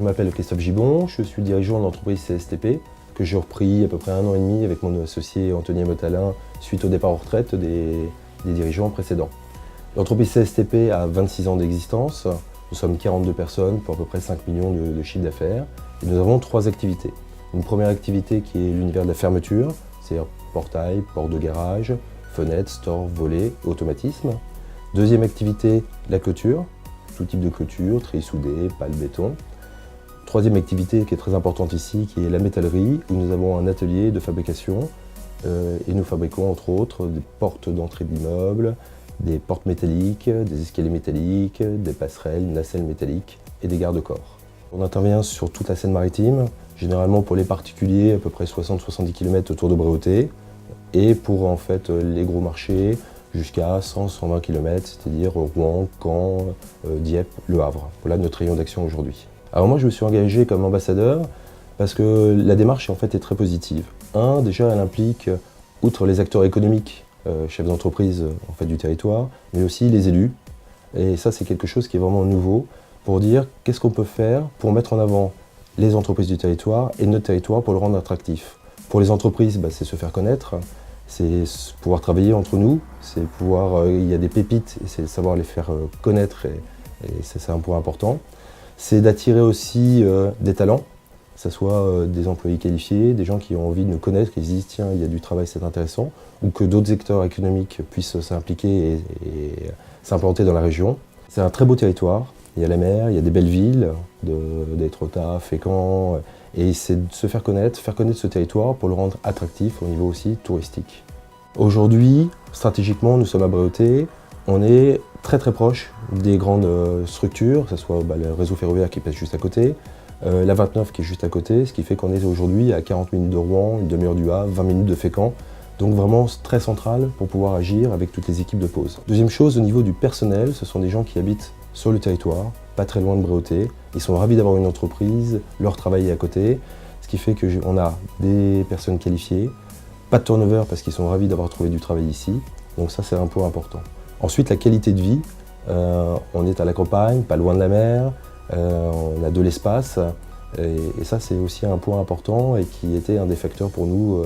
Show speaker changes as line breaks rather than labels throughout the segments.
m'appelle Christophe Gibon, je suis dirigeant de l'entreprise CSTP, que j'ai repris à peu près 1 an et demi avec mon associé Anthony Motalin suite au départ en retraite des dirigeants précédents. L'entreprise CSTP a 26 ans d'existence, nous sommes 42 personnes pour à peu près 5 millions de chiffre d'affaires et nous avons 3 activités. Une première activité qui est l'univers de la fermeture, c'est-à-dire portail, porte de garage, fenêtres, stores, volets, automatisme. Deuxième activité, la clôture, tout type de clôture, treillis soudés, pales, béton. Troisième activité qui est très importante ici, qui est la métallerie, où nous avons un atelier de fabrication et nous fabriquons entre autres des portes d'entrée d'immeubles, des portes métalliques, des escaliers métalliques, des passerelles, nacelles métalliques et des garde-corps. On intervient sur toute la Seine-Maritime, généralement pour les particuliers à peu près 60-70 km autour de Bréauté et pour en fait les gros marchés jusqu'à 100-120 km, c'est-à-dire Rouen, Caen, Dieppe, Le Havre. Voilà notre rayon d'action aujourd'hui. Alors moi je me suis engagé comme ambassadeur parce que la démarche en fait est très positive. Déjà elle implique, outre les acteurs économiques, chefs d'entreprise en fait, du territoire, mais aussi les élus. Et ça c'est quelque chose qui est vraiment nouveau pour dire qu'est-ce qu'on peut faire pour mettre en avant les entreprises du territoire et notre territoire pour le rendre attractif. Pour les entreprises, c'est se faire connaître, c'est pouvoir travailler entre nous, c'est pouvoir, il y a des pépites, et c'est savoir les faire connaître et c'est un point important. C'est d'attirer aussi des talents, que ce soit des employés qualifiés, des gens qui ont envie de nous connaître, qui se disent tiens, il y a du travail, c'est intéressant, ou que d'autres acteurs économiques puissent s'impliquer et s'implanter dans la région. C'est un très beau territoire, il y a la mer, il y a des belles villes, d'Étretat, Fécamp, et c'est de se faire connaître ce territoire pour le rendre attractif au niveau aussi touristique. Aujourd'hui, stratégiquement, nous sommes à Bréauté, on est très proche des grandes structures, que ce soit le réseau ferroviaire qui passe juste à côté, la 29 qui est juste à côté, ce qui fait qu'on est aujourd'hui à 40 minutes de Rouen, une demi-heure du Havre, 20 minutes de Fécamp, donc vraiment très central pour pouvoir agir avec toutes les équipes de pause. Deuxième chose, au niveau du personnel, ce sont des gens qui habitent sur le territoire, pas très loin de Bréauté. Ils sont ravis d'avoir une entreprise, leur travail est à côté, ce qui fait qu'on a des personnes qualifiées, pas de turnover parce qu'ils sont ravis d'avoir trouvé du travail ici, donc ça c'est un point important. Ensuite la qualité de vie, on est à la campagne, pas loin de la mer, on a de l'espace, et ça c'est aussi un point important et qui était un des facteurs pour nous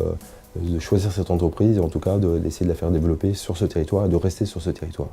de choisir cette entreprise et en tout cas d'essayer de la faire développer sur ce territoire et de rester sur ce territoire.